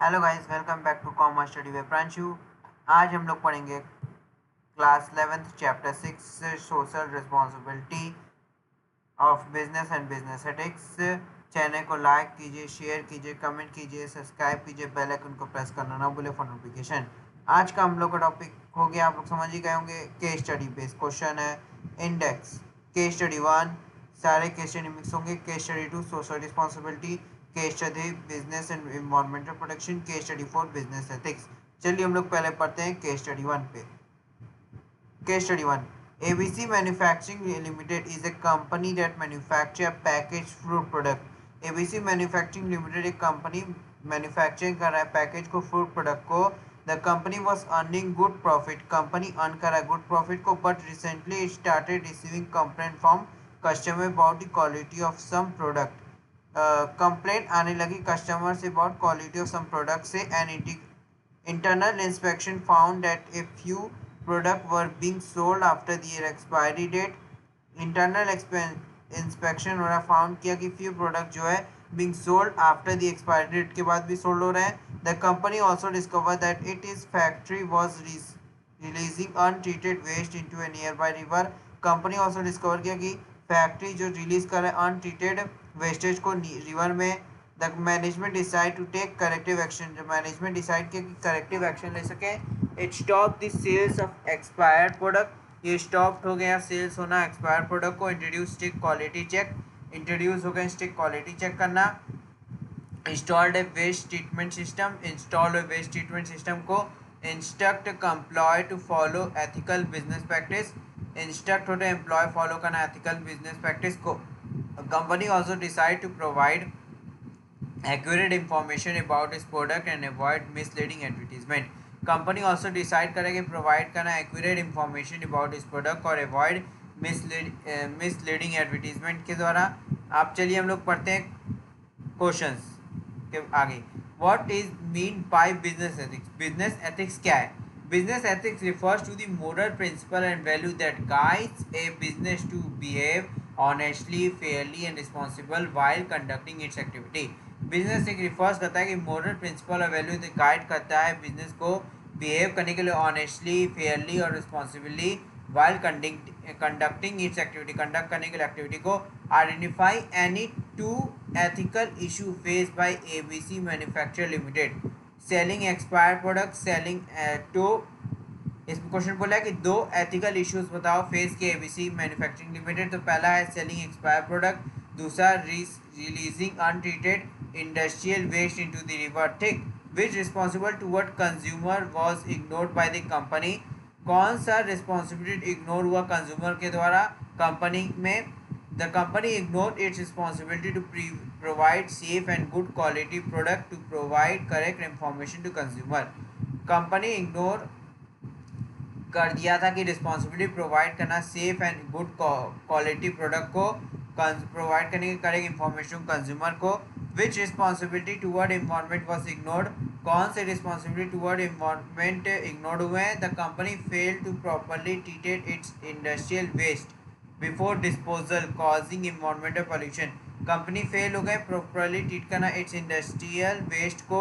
Hello guys, welcome back to commerce study with Pranshu. आज हम लोग पढ़ेंगे class 11th chapter 6 social responsibility of business and business ethics. Channel को like कीजिए, share कीजिए, कमेंट कीजिए, सब्सक्राइब कीजिए, बेल आइकन को प्रेस करना ना भूले फॉर नोटिफिकेशन। आज का हम लोग का टॉपिक हो गया, आप लोग समझ ही गए होंगे, केस स्टडी बेस्ड क्वेश्चन है। इंडेक्स केस स्टडी 1 सारे केस स्टडी मिक्स होंगे। Case study 2 social responsibility. Case study business and environmental protection. Case study 4 business ethics. चलिए हम लोग पहले पढ़ते हैं केस स्टडी 1 पे। Case study 1. ABC Manufacturing Limited is a company that manufacture packaged fruit product. ABC Manufacturing Limited एक company manufacturing कर रहा है package को fruit product को. The company was earning good profit. Company earn कर रहा है good profit को, but recently it started receiving complaint from customer about the quality of some product. Complaint आने लगी कस्टमर से about quality of some product से and internal inspection found that a few products were being sold after their expiry date. Internal inspection हो रहा found किया कि few product जो है being sold after the expiry date के बाद भी sold हो रहे हैं. The company also discovered that its factory was releasing untreated waste into a nearby river. Company also discover किया कि फैक्ट्री जो रिलीज कर रहा है अनट्रीटेड वेस्टेज को रिवर में. The management decide to take corrective action. जो मैनेजमेंट डिसाइड किया कि करेक्टिव एक्शन ले सके. It stop the sales of expired product. ये स्टॉप हो गया सेल्स होना एक्सपायर्ड प्रोडक्ट को. Introduce strict quality check. Introduce हो गया स्ट्रिक्ट क्वालिटी चेक करना. Installed a waste treatment system. Install waste treatment system को. Instruct employ to follow ethical business practice. Instruct होते एम्प्लॉय फॉलो करना एथिकल बिजनेस प्रैक्टिस को. Company also decide to provide accurate information about its product and avoid misleading advertisement. Company also decide करेगी provide करना accurate information about इस product और avoid misleading advertisement के द्वारा. आप चलिए हम लोग पढ़ते हैं क्वेश्चंस के आगे. What is mean by business ethics. Business ethics क्या है. Business ethics refers to the moral principle and value that guides a business to behave honestly, fairly and responsible while conducting its activity. Business एक refers करता है कि moral principle और value guide करता है business को बिहेव करने के लिए ऑनेस्टली, फेयरली और responsibly while conducting its activity. Conduct करने के लिए एक्टिविटी को. Identify any two ethical issue faced by ABC Manufacturer Limited. Selling expired product. Selling to इस क्वेश्चन बोला है कि दो एथिकल इश्यूज बताओ फेस के एबीसी मैन्युफैक्चरिंग लिमिटेड. तो पहला है सेलिंग एक्सपायर्ड प्रोडक्ट. दूसरा releasing untreated industrial waste into the river. ठीक. Which responsible toward consumer was ignored by the company. कौन सा रिस्पॉन्सिबिलिटी इग्नोर हुआ कंज्यूमर के द्वारा कंपनी में. The company ignored its responsibility to provide safe and good quality product to provide correct information to consumer. कंपनी ignore कर दिया था कि रिस्पॉन्सिबिलिटी प्रोवाइड करना safe and good quality product को प्रोवाइड करने की करेक्ट इंफॉर्मेशन कंज्यूमर को. Which responsibility toward environment was ignored. कौन से रिस्पॉन्सिबिलिटी टूवर्ड इन्वायरमेंट इग्नोर्ड हुए हैं. The company fail to properly treated its industrial waste before disposal causing environmental pollution. Company fail हो गए प्रॉपरली ट्रीट करना its industrial waste को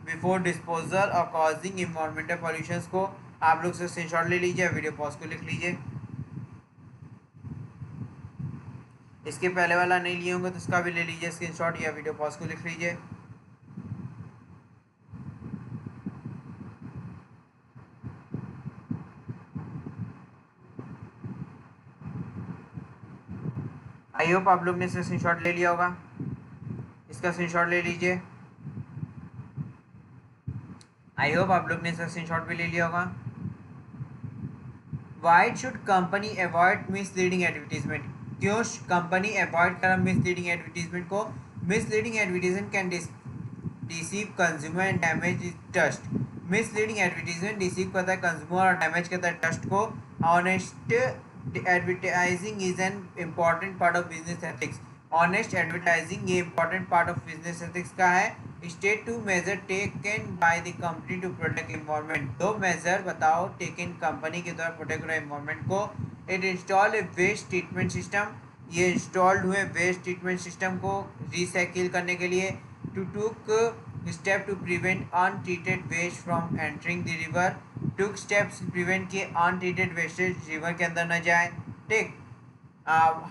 before disposal और causing environmental pollution को. आप लोग से स्क्रीनशॉट ले लीजिए, वीडियो पॉज को लिख लीजिए. इसके पहले वाला नहीं लिए होंगे तो इसका भी ले लीजिए स्क्रीनशॉट या वीडियो पॉज को लिख लीजिए. आई होप आप लोग ने इसका स्क्रीनशॉट ले लिया होगा. इसका स्क्रीनशॉट ले लीजिए. आई होप आप लोग ने इसका स्क्रीनशॉट भी ले लिया होगा. Why should company avoid misleading advertisement. क्यों कंपनी अवॉइड करा मिसलीडिंग एडवर्टीजमेंट को. Misleading advertisement can deceive consumer and damage trust. Misleading advertisement deceive करता है कंज्यूमर और डैमेज करता है ट्रस्ट को. Honest advertising is an important part of business ethics. Honest advertising ये important part of business ethics का है. State two measure taken by the company to protect environment. दो मेजर बताओ टेकन कंपनी के द्वारा प्रोटेक्ट रहा environment को. It install a waste treatment system. ये इंस्टॉल्ड हुए वेस्ट ट्रीटमेंट सिस्टम को रिसाइकिल करने के लिए. टू टूक step to prevent untreated waste from entering the river, took steps to prevent कि untreated wastage river के अंदर न जाए. ठीक.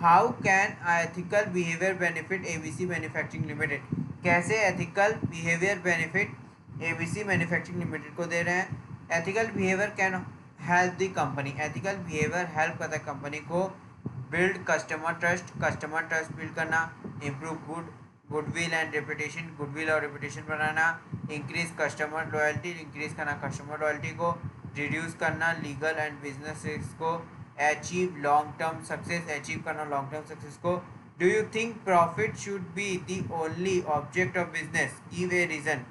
How can ethical behaviour benefit ABC manufacturing limited. कैसे ethical behaviour benefit ABC manufacturing limited को दे रहे हैं. Ethical behaviour can help the company. Ethical behaviour help करता है कंपनी को बिल्ड कस्टमर ट्रस्ट बिल्ड करना, improve goodwill and reputation, goodwill और रेपुटेशन बनाना, इंक्रीज कस्टमर लॉयल्टी, इंक्रीज करना कस्टमर लॉयल्टी को, रिड्यूस करना लीगल एंड बिजनेस रिस्क को, achieve long term success, achieve करना लॉन्ग टर्म सक्सेस को. Do you think profit should be the only object of business? Give a reason.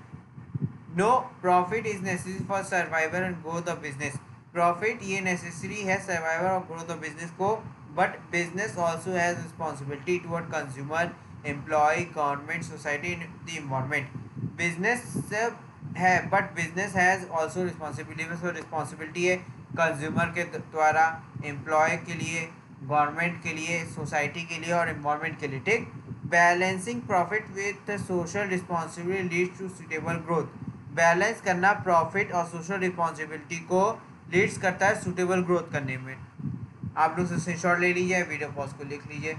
No, profit is necessary for survival and growth of business. Profit ये necessary है survival और growth of business को, but business also has responsibility toward consumer, employ, government, society and the environment. Business है but business has also responsibility है consumer के द्वारा, employ के लिए, गवर्नमेंट के लिए, सोसाइटी के लिए और इन्वायरमेंट के लिए. ठीक. Balancing profit with social responsibility leads to suitable growth. Balance करना प्रॉफिट और सोशल रिस्पॉन्सिबिलिटी को लीड्स करता है सुटेबल ग्रोथ करने में. आप लोग से स्क्रीनशॉट ले लीजिए, वीडियो पॉज को लिख लीजिए.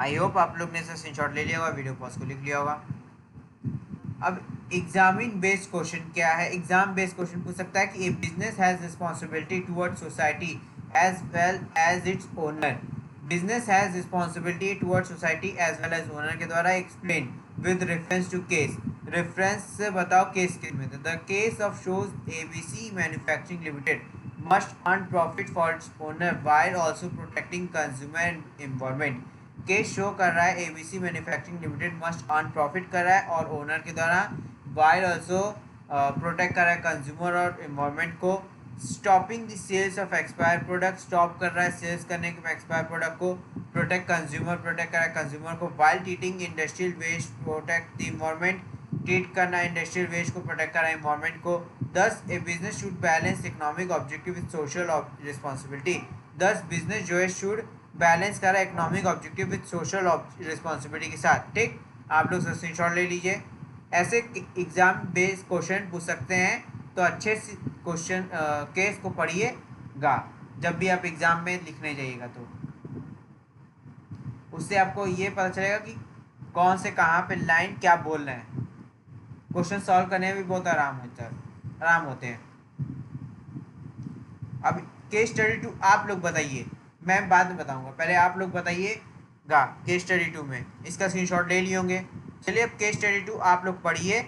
आई होप आप लोग ने इसे स्क्रीनशॉट ले लिया होगा, वीडियो पॉज को लिख लिया होगा. अब एग्जामिन बेस्ड क्वेश्चन क्या है. एग्जाम बेस्ड क्वेश्चन पूछ सकता है कि a business has responsibility toward society as well as its owner. Business has responsibility toward society as well as owner के द्वारा explain with reference to case. Reference से बताओ केस के में. The case of shows ABC manufacturing limited must earn profit for its owner while also protecting consumer and environment. Case show कर रहा है ABC manufacturing limited must earn profit कर रहा है और ओनर के द्वारा वाइल ऑल्सो प्रोटेक्ट कर रहा है कंज्यूमर और एनवायरनमेंट को. Stopping the sales of expire product, stop कर रहा है सेल्स करने के एक्सपायर प्रोडक्ट को. प्रोटेक्ट कंज्यूमर, प्रोटेक्ट कर रहा है कंज्यूमर को. While treating industrial waste protect the environment, treat करना इंडस्ट्रियल वेस्ट को, प्रोटेक्ट कर रहा है इन्वायरमेंट को. Thus a business should balance economic objective with social responsibility. Thus business जो है शुड बैलेंस कर रहा है economic objective with social responsibility के साथ. ठीक. आप लोग स्क्रीनशॉट ले लीजिए. ऐसे एग्जाम बेस्ड क्वेश्चन पूछ सकते हैं, तो अच्छे से क्वेश्चन केस को पढ़िएगा जब भी आप एग्जाम में लिखने जाइएगा, तो उससे आपको ये पता चलेगा कि कौन से कहाँ पे लाइन क्या बोल रहे हैं. क्वेश्चन सॉल्व करने में भी बहुत आराम होते हैं. अब केस स्टडी 2 आप लोग बताइए, मैं बाद में बताऊंगा, पहले आप लोग बताइएगा. केस स्टडी 2 में इसका स्क्रीनशॉट ले लिए होंगे. चलिए अब केस स्टडी 2 आप लोग पढ़िए,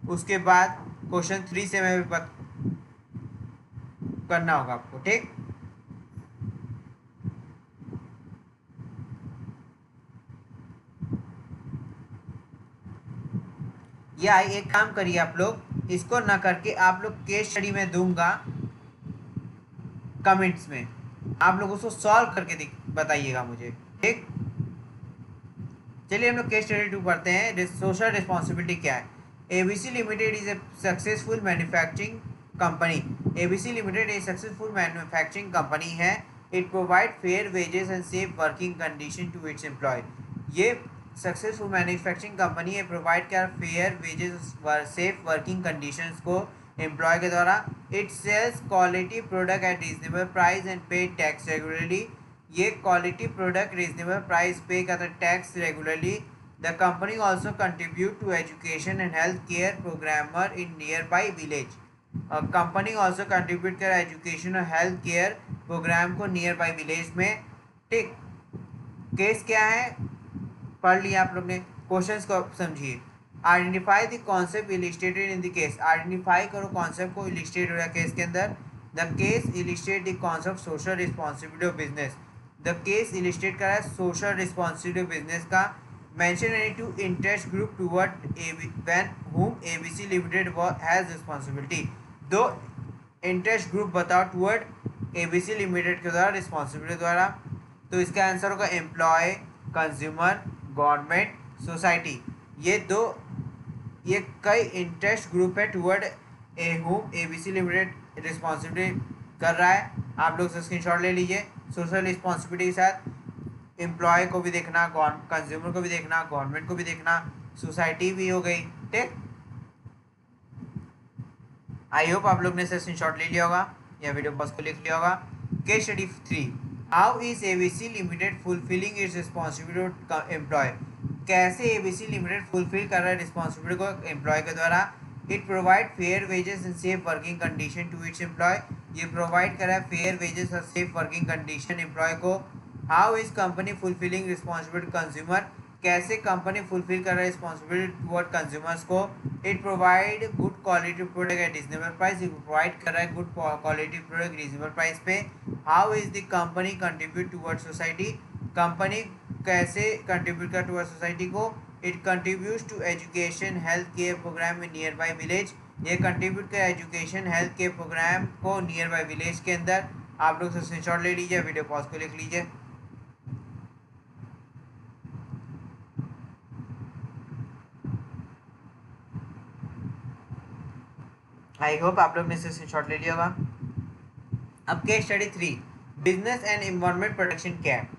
उसके बाद क्वेश्चन 3 से मैं करना होगा आपको. ठीक. या एक काम करिए, आप लोग इसको ना करके आप लोग केस स्टडी में दूंगा कमेंट्स में, आप लोग उसको सॉल्व करके बताइएगा मुझे. ठीक. चलिए हम लोग केस स्टडी 2 पढ़ते हैं. सोशल रिस्पॉन्सिबिलिटी क्या है. ABC limited is a successful manufacturing company. ABC limited एक सक्सेसफुल मैन्युफैक्चरिंग कंपनी है. It provide fair wages and safe working condition to its employ. ये सक्सेसफुल मैन्युफैक्चरिंग कंपनी है, प्रोवाइड कर fair wages safe working conditions को employ के द्वारा. It sells quality product at reasonable price and pay tax regularly. ये quality product reasonable price pay करता है tax regularly. The company also contribute to education and health care programmer in near by village. Company also contribute कर education और health care program को near by village में. ठीक. Case क्या है पढ़ लिया आप लोग ने. क्वेश्चंस को समझिए. Identify the concept illustrated in the case. Identify करो कॉन्सेप्ट को इलिस्ट्रेट हो रहा है केस के अंदर. The case illustrate the concept social responsibility of business. The case illustrate कर रहा है सोशल रिस्पॉन्सिबिलिटी ऑफ बिजनेस का. Mention any two interest group toward when whom ABC Limited has responsibility. दो इंटरेस्ट ग्रुप बताओ toward ABC limited के द्वारा responsibility द्वारा. तो इसका आंसर होगा एम्प्लॉय, कंज्यूमर, गवर्नमेंट, सोसाइटी. ये कई इंटरेस्ट ग्रुप है toward whom ABC limited responsibility कर रहा है. आप लोग से स्क्रीनशॉट ले लीजिए सोशल रिस्पॉन्सिबिलिटी के साथ. एम्प्लॉय को भी देखना, कंज्यूमर को भी देखना, गवर्नमेंट को भी देखना, सोसाइटी भी हो गई। ठीक, आई होप आप लोग ने सेशन शॉट ले लिया होगा या वीडियो पॉज को लिख लिया होगा। Case study 3, how is ABC limited fulfilling its responsibility to employ. कैसे एबीसी लिमिटेड फुलफिल कर रहा है रिस्पॉन्सिबिलिटी को एम्प्लॉय के द्वारा। It provide fair wages and safe working condition to its employ. ये प्रोवाइड कर रहा है फेयर वेजेस और सेफ वर्किंग कंडीशन एम्प्लॉय को। How is company fulfilling responsibility consumer. कैसे कंपनी फुलफिल कर रहा है रिस्पॉन्सिबिलिटी टुवर्ड कंज्यूमर्स को। It provide good quality product at reasonable price. It provide कर रहा है good quality product reasonable price पे। How is the company contribute toward society. Company कैसे कंट्रीब्यूट कर टुवर्ड सोसाइटी को। It contribute to education health care program in near by village. ये contribute कर education health care program को near by village के अंदर। आप लोग स्क्रीनशॉट ले लीजिए, वीडियो पॉज को लिख लीजिए। आई होप आप लोग ने इसे स्क्रीनशॉट ले लिया होगा। अब case study 3, business and environment protection क्या है।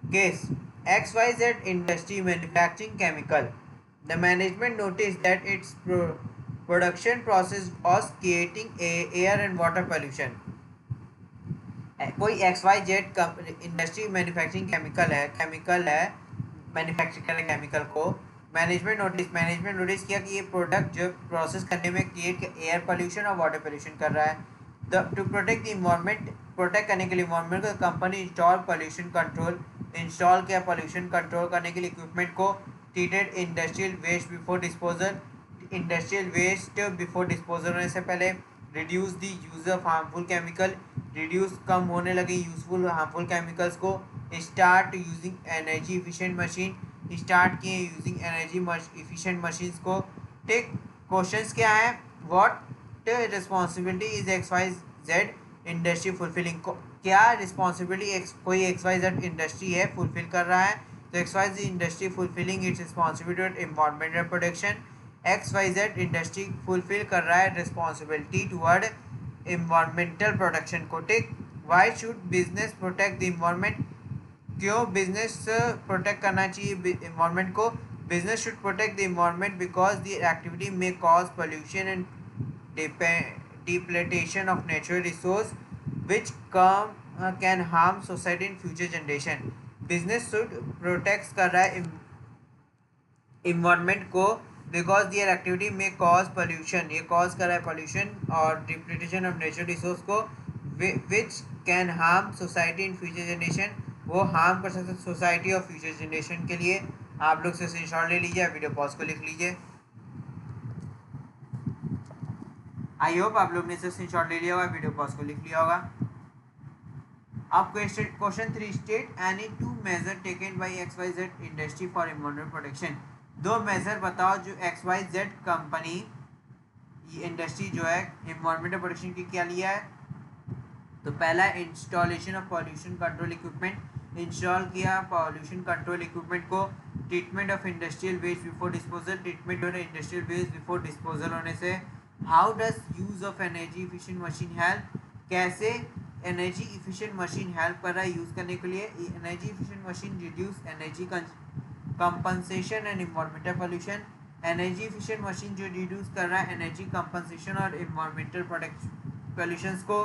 Case XYZ industry manufacturing chemical. The management noticed that its production process was creating air and water pollution. कोई XYZ इंडस्ट्री मैन्युफैक्चरिंग केमिकल है मैन्युफैक्चर कर रहे केमिकल को। मैनेजमेंट नोटिस किया कि ये प्रोडक्ट जो प्रोसेस करने में क्रिएट एयर पोल्यूशन और वाटर पोल्यूशन कर रहा है। To protect the environment, protect करने के लिए इन्वायरमेंट को कंपनी इंस्टॉल किया पोल्यूशन कंट्रोल करने के लिए इक्विपमेंट को। Treated industrial waste before disposal, industrial waste before disposal होने से पहले। Reduce the use of harmful chemical, reduce कम होने लगे यूजफुल हार्मफुल केमिकल्स को। Start using energy efficient machine, start किए यूजिंग एनर्जी इफिशिएंट मशीन्स को। ठीक, क्वेश्चंस क्या है, what responsibility is XYZ industry fulfilling को। क्या रिस्पॉन्सिबिलिटी कोई XYZ इंडस्ट्री है फुलफिल कर रहा है। तो XYZ industry fulfilling its responsibility environmental protection. XYZ industry fulfil कर रहा है रिस्पॉन्सिबिलिटी टुवर्ड एनवायरमेंटल प्रोटेक्शन को। ठीक, why should business protect the environment. क्यों बिजनेस प्रोटेक्ट करना चाहिए इन्वायरमेंट को। Business should protect the environment because the activity में cause pollution and depletion of natural resource which can harm society in future generation. Business should protect कर रहा है environment को because their activity may cause pollution, ये cause कर रहा है pollution और depletion of natural resource को which can harm society in future generation, वो harm कर सकते सोसाइटी और फ्यूचर जनरेशन के लिए। आप लोग से स्क्रीनशॉट ले लीजिए, वीडियो पॉज को लिख लीजिए। आई होप आप लोग ने इसे स्क्रीनशॉट ले लिया होगा, वीडियो पॉज को लिख लिया होगा। अब question 3, state any 2 measure taken by XYZ industry for environmental protection. 2 measure बताओ जो XYZ कंपनी इंडस्ट्री जो है एनवायरमेंटल प्रोटेक्शन की क्या लिया है। तो पहला installation of pollution control equipment, install किया पॉल्यूशन कंट्रोल इक्विपमेंट को। Treatment of industrial waste before disposal, treatment हो रहा है इंडस्ट्रियल वेस्ट बिफोर डिस्पोजल होने से। How does use of energy efficient machine help, कैसे एनर्जी इफिशिएंट मशीन हेल्प कर रहा है यूज़ करने के लिए। Energy efficient machine reduce energy compensation and environmental pollution. Energy efficient machine जो रिड्यूस कर रहा है एनर्जी कंपनसेशन और इन्वायरमेंटल पोल्यूशन को।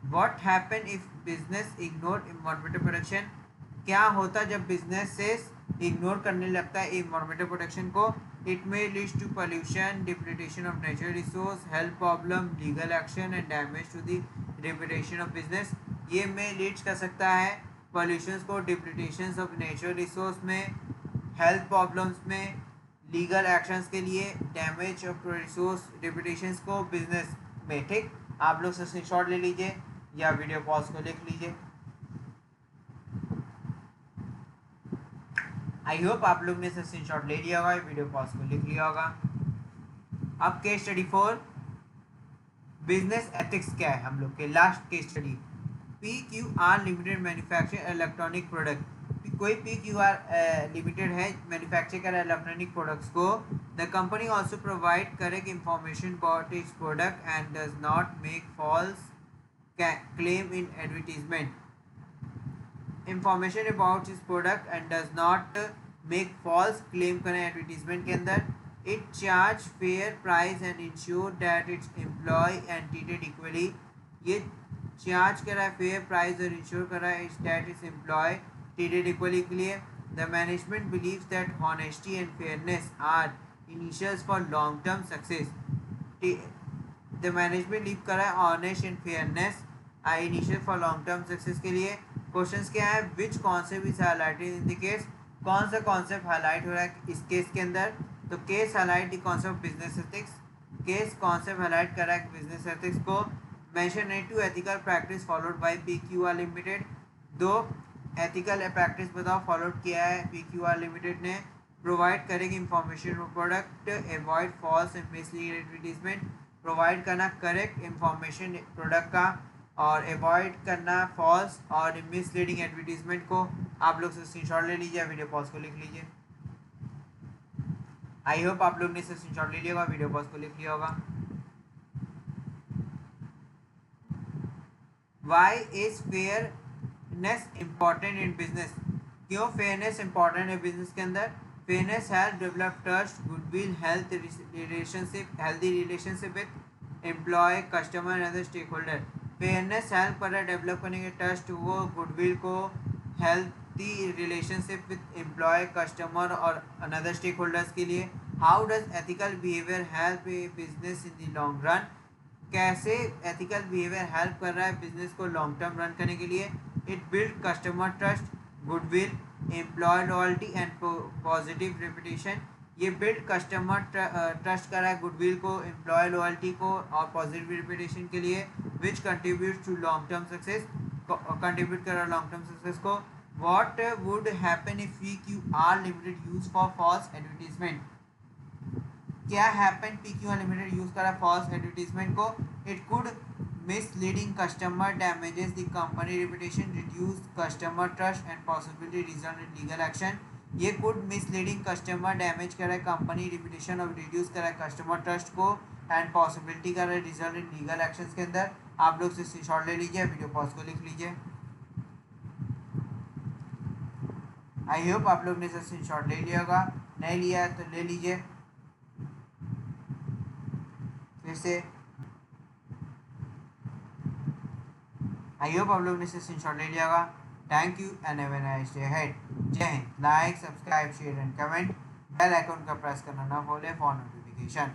What happen if business ignore environmental protection, क्या होता जब बिजनेस से इग्नोर करने लगता है इन्वायरमेंटल प्रोटेक्शन को। It may lead to pollution, depletion of natural resource, health problem, legal action and damage to the reputation of business. ये में लीड कर सकता है पोल्यूशन को, डिप्लीटेशन ऑफ नेचुरल रिसोर्स में, हेल्थ प्रॉब्लम्स में, लीगल एक्शंस के लिए, डैमेज ऑफ रिसोर्स रेपुटेशन को बिजनेस में। ठीक, आप लोग से स्क्रीनशॉट ले लीजिए या वीडियो पॉज को लिख लीजिए। आई होप आप लोग ने इसे स्क्रीनशॉट ले लिया होगा, वीडियो पॉज को लिख लिया होगा। अब केस स्टडी 4, बिजनेस एथिक्स क्या है हम लोग के last case study. PQR limited manufacture electronic product, कोई PQR लिमिटेड है मैन्युफैक्चर कर इलेक्ट्रॉनिक प्रोडक्ट्स को। The company also provide correct information about its product and does not make false claim in advertisement. Information about इस product and does not make false claim करें advertisement के अंदर। It charge fair price and ensure that its employ and treated equally. ये charge कर रहा है fair price और ensure कर रहा है that its employ treated equally के लिए। The management believes that honesty and fairness are initials for long term success. The management leave कर रहा है honest and fairness initial for long term success के लिए। क्वेश्चंस क्या है, which concept is highlighted in the case, कौन सा concept highlight हो रहा है इस केस के अंदर। तो case highlight the concept business ethics, case concept highlight कर रहा है बिजनेस एथिक्स को। Mention it two ethical practice followed by PQR limited, दो एथिकल प्रैक्टिस बताओ फॉलोड किया है पीक्यूआर लिमिटेड ने। प्रोवाइड करेगी information product, avoid false and misleading advertisement, provide करना करेक्ट इंफॉर्मेशन प्रोडक्ट का और अवॉइड करना फॉल्स और मिसलीडिंग एडवर्टीजमेंट को। आप लोग से स्क्रीनशॉट ले लीजिए, वीडियो पॉज को लिख लीजिए। आई होप आप लोग ने इसे स्क्रीनशॉट ले लिया होगा, वीडियो पॉज को लिख लिया होगा। Why is fairness important in business, क्यों फेयरनेस इम्पॉर्टेंट है बिजनेस के अंदर। Fairness help develop trust, goodwill, healthy relationship with employ, customer and other stakeholder. Fairness help कर रहा है डेवलप करने के ट्रस्ट को, गुडविल को, healthy relationship with employ, customer और अनदर स्टेक होल्डर्स के लिए। How does ethical behaviour help a business in the long run, कैसे एथिकल बिहेवियर हेल्प कर रहा है बिजनेस को लॉन्ग टर्म रन करने के लिए। It build customer trust, goodwill, employ loyalty and positive reputation. ये बिल्ड कस्टमर ट्रस्ट कर रहा है गुडविल को, एम्प्लॉय लॉयल्टी को और पॉजिटिव रेपुटेशन के लिए। Which contribute to long term success, contribute कर रहा है लॉन्ग टर्म सक्सेस को। What would happen if PQR limited use for false advertisement, क्या हैपन PQR लिमिटेड यूज करा फॉल्स एडवर्टीजमेंट को। It could misleading customer, damages the company reputation, reduce customer trust and possibility result in legal action. ये could misleading customer, damage कर रहा है company reputation और reduce कर रहा है कस्टमर ट्रस्ट को एंड पॉसिबिलिटी कर रहा है रिजल्ट इन लीगल एक्शन के अंदर। आप लोग से स्क्रीनशॉट ले लीजिए, वीडियो पॉज को लिख लीजिए। आई होप आप लोग ने इसे स्क्रीनशॉट ले लिया होगा, नहीं लिया है तो ले लीजिए फिर से। आई होप आप लोग ने इसे स्क्रीनशॉट ले लिया होगा। Thank you and have a nice day ahead. जय हिंद। Like, subscribe, share and comment, bell icon का प्रेस करना ना भूलें फॉर नोटिफिकेशन।